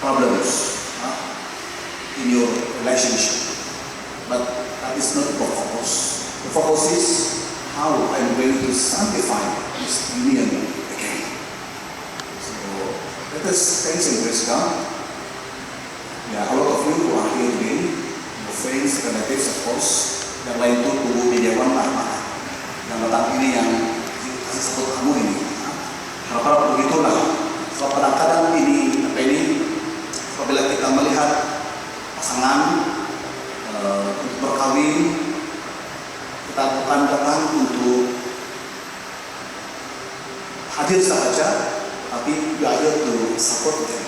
problems in your relationship. But that is not the focus. The focus is how I'm going to sanctify this union again. So let us thanks and praise God. Yeah, a lot of you who are here today, your friends, relatives, of course, yang lain tuh tunggu di dewan lah, yang datang ini yang kasih sebut kamu ini. Harap-harap begitulah. Sebab kadang-kadang ini apabila kita melihat pasangan untuk berkawin, kita bukan datang untuk hadir saja, tapi we are here to support them.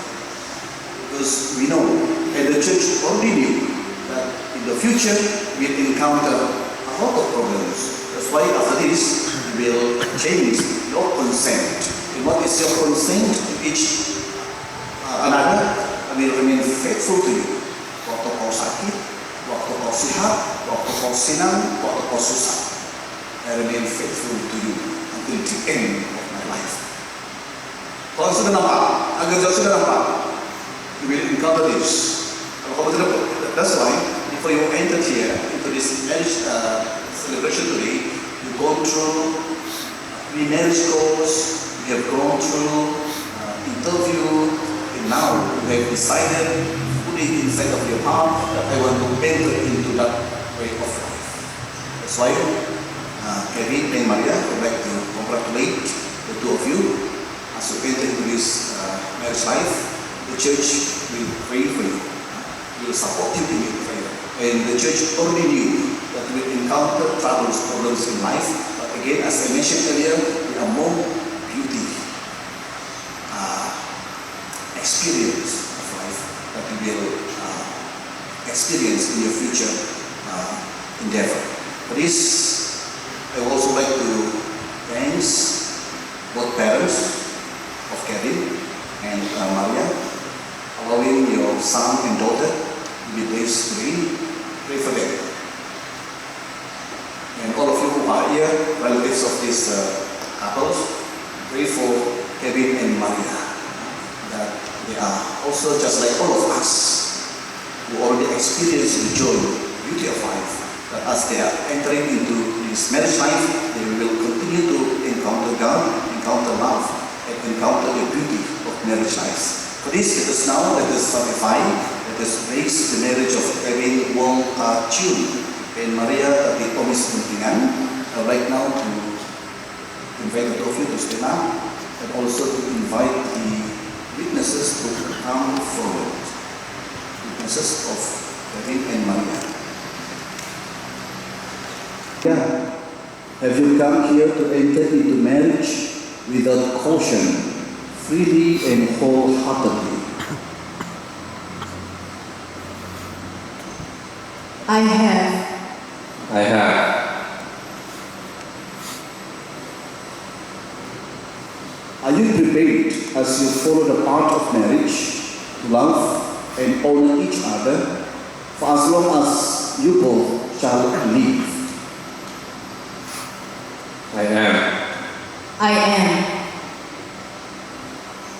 Because we know, and the church already knew that in the future we will encounter a lot of problems. That's why after this we will change your consent. And what is your consent to each another? I will remain faithful to you. Waktu kau sakit, waktu kau sehat, waktu kau senang, waktu kau susah. I remain faithful to you until the end of my life. Kalau sudah nampak, agar jauh sudah nampak, you will encounter this. That's why before you enter here into this marriage celebration today, you go through pre-marriage course, you have gone through interview, and now you have decided fully inside of your heart that I want to enter into that way of life. That's why Kevin and Maria would like to congratulate the two of you as you enter into this marriage life. The church will pray for you. We will support you in your prayer. And the church already knew that we will encounter troubles, problems in life. But again, as I mentioned earlier, there are more beauty, experience of life that we will experience in your future endeavor. For this, I would also like to thank both parents of Kevin and Maria, allowing your son and daughter to be blessed today. Pray for them. And all of you who are here, relatives of these couples, pray for Kevin and Maria, that they are also just like all of us, who already experienced the joy, beauty of life, that as they are entering into this marriage life, they will continue to encounter God, encounter love, and encounter the beauty of marriage life. For this, let us now, let us sanctify, let us raise the marriage of Kevin, Wong, and Maria Tatiomiss. I would like now to invite the two of you to stand up, and also to invite the witnesses to come forward. Witnesses of Kevin and Maria. Yeah. Have you come here to enter into marriage without caution, freely and wholeheartedly? I have. I have. Are you prepared as you follow the path of marriage to love and honor each other for as long as you both shall live? I am. I am.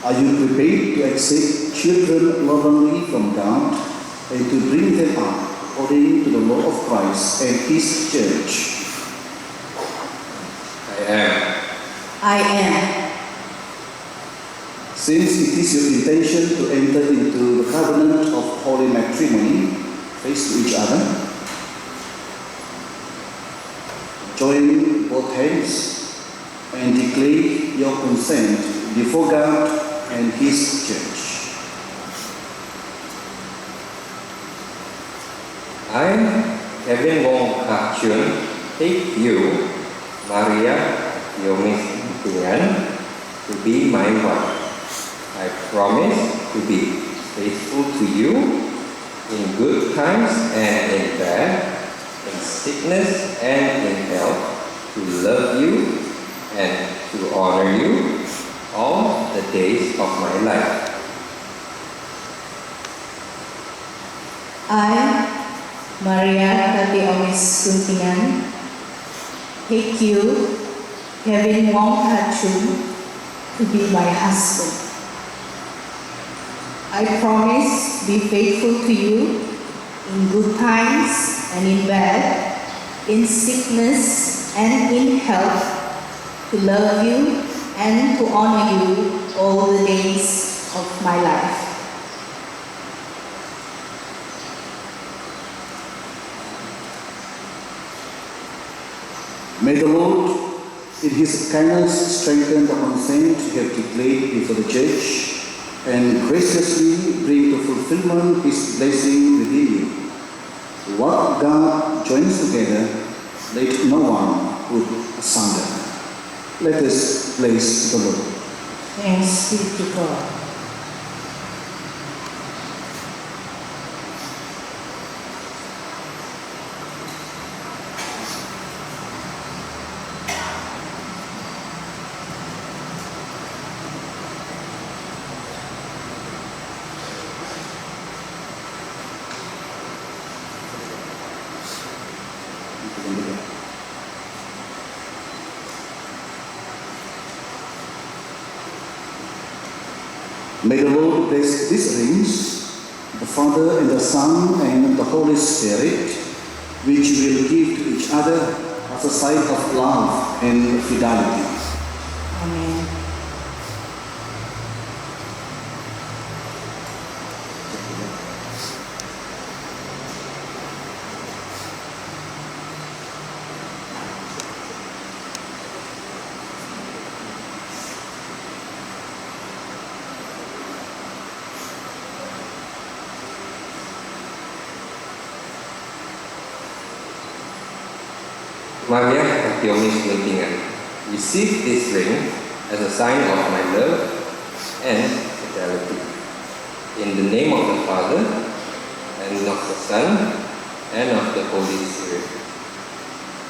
Are you prepared to accept children lovingly from God and to bring them up according to the law of Christ and His church? I am. I am. Since it is your intention to enter into the covenant of holy matrimony, face to each other, join both hands and declare your consent before God and His church. I, Kevin Wong take you, Maria Tatiomiss, to be my wife. I promise to be faithful to you in good times and in bad, in sickness and in health, to love you and to honor you all the days of my life. I, Maria Tatiomiss, take you, Kevin Wong, to be my husband. I promise to be faithful to you in good times and in bad, in sickness and in health, to love you and to honor you all the days of my life. May the Lord, in His kindness, strengthen the consent you have declared before the Church and graciously bring to fulfillment His blessing within you. What God joins together, let no one put asunder. Let us bless the Lord. Thanks be to God. May the Lord bless these rings, the Father and the Son and the Holy Spirit, which will give to each other as a sign of love and fidelity. Amen. Maria Tatiomiss Guntingan, receive this ring as a sign of my love and fidelity. In the name of the Father, and of the Son, and of the Holy Spirit.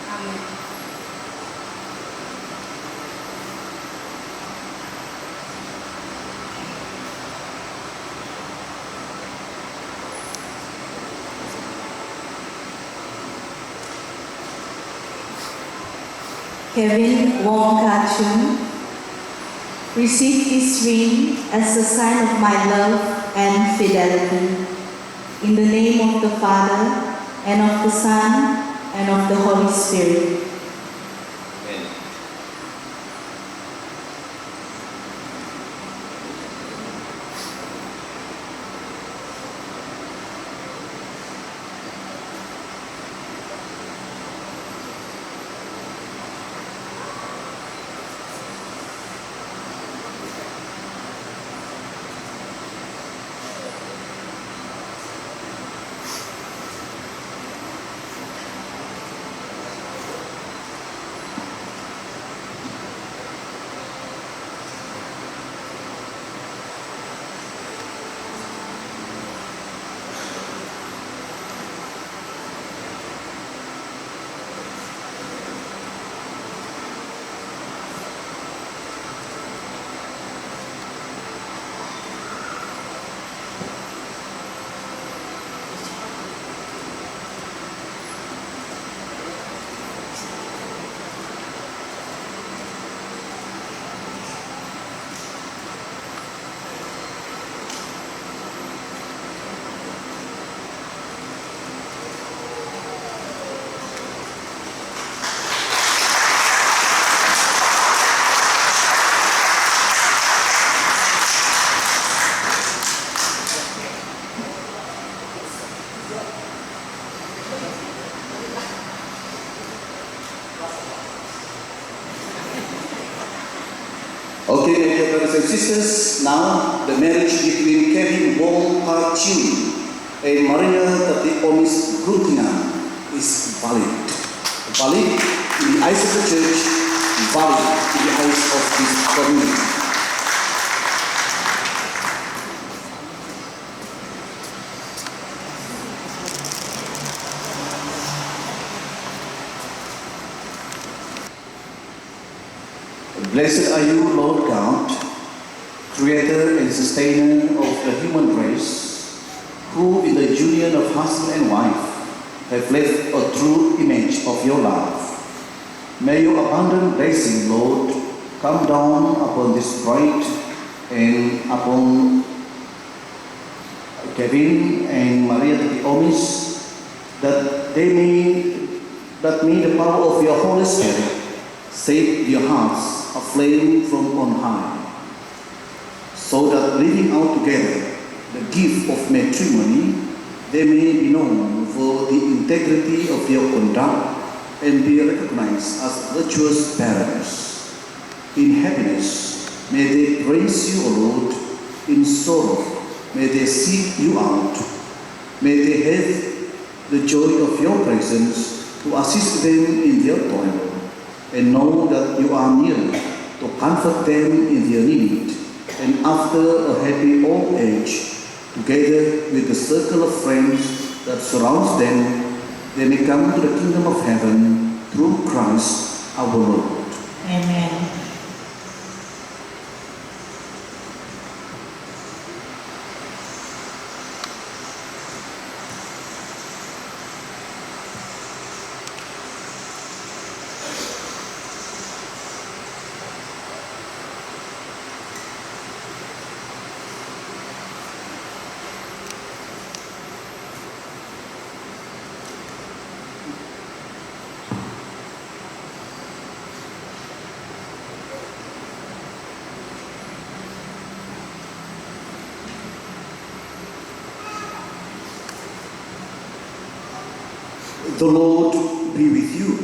Amen. Kevin Wong, receive this ring as a sign of my love and fidelity. In the name of the Father, and of the Son, and of the Holy Spirit. Amen. Okay, my dear brothers and sisters, now the marriage between Kevin Wong and Maria Tatiomiss is valid. Valid in the eyes of the Church, valid in the eyes of this community. Blessed are you, Lord God, Creator and Sustainer of the human race, who in the union of husband and wife have left a true image of your love. May your abundant blessing, Lord, come down upon this bride and upon Kevin and Maria Tatiomiss, that may the power of your Holy Spirit set their hearts aflame from on high, so that living out together the gift of matrimony, they may be known for the integrity of their conduct and be recognized as virtuous parents. In happiness, may they praise you, O Lord. In sorrow, may they seek you out. May they have the joy of your presence to assist them in their toil, and know that you are near to comfort them in their need. And after a happy old age, together with the circle of friends that surrounds them, they may come to the kingdom of heaven through Christ our Lord. Amen. The Lord be with you.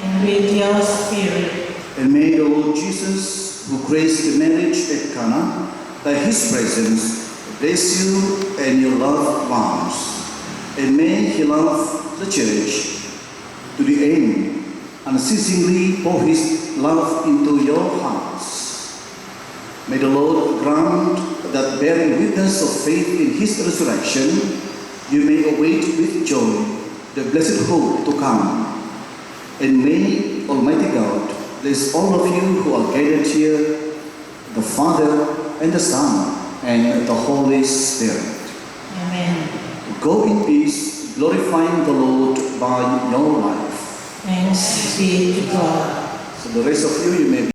And with your spirit. And may the Lord Jesus, who graced the marriage at Cana, by his presence, bless you and your loved ones. And may he love the church to the end, unceasingly pour his love into your hearts. May the Lord grant that, bearing witness of faith in his resurrection, you may await with joy the blessed hope to come. And may Almighty God bless all of you who are gathered here, the Father and the Son and the Holy Spirit. Amen. Go in peace, glorifying the Lord by your life. Thanks be to God. So the rest of you may be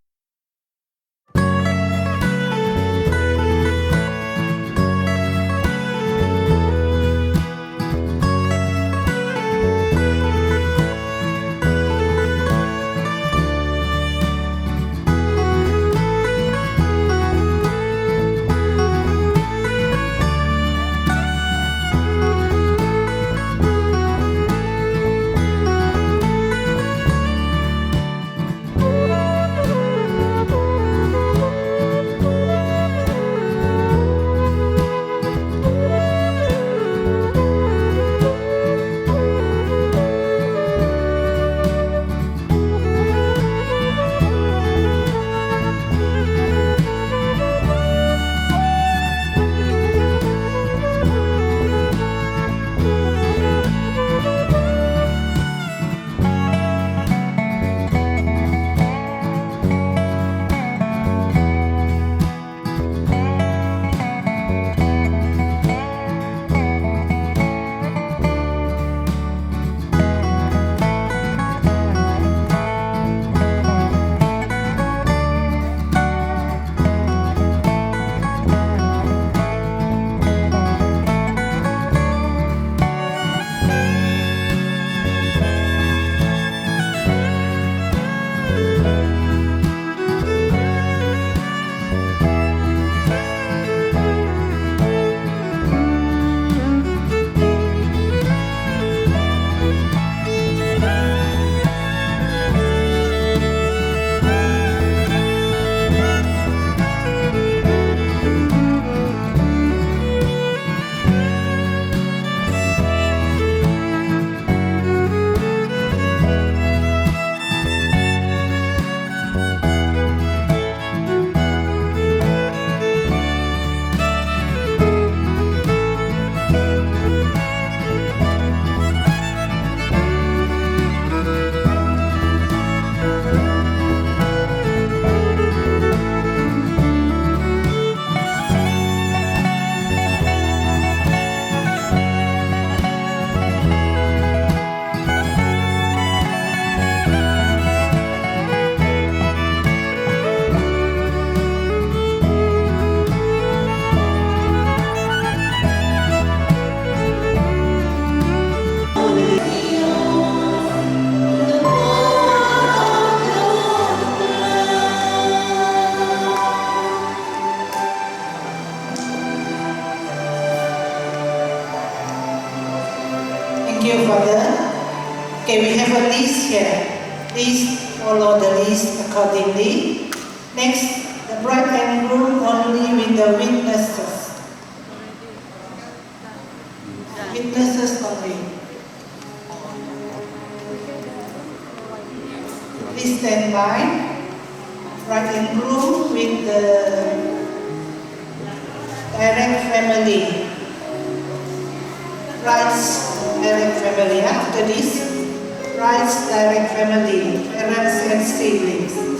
Okay, we have a list here. Please follow the list accordingly. Next, the bride and groom only with the witnesses. Witnesses only. Please stand by. Bride and groom with the direct family. Bride's direct family. After this, bride's direct family, parents and siblings.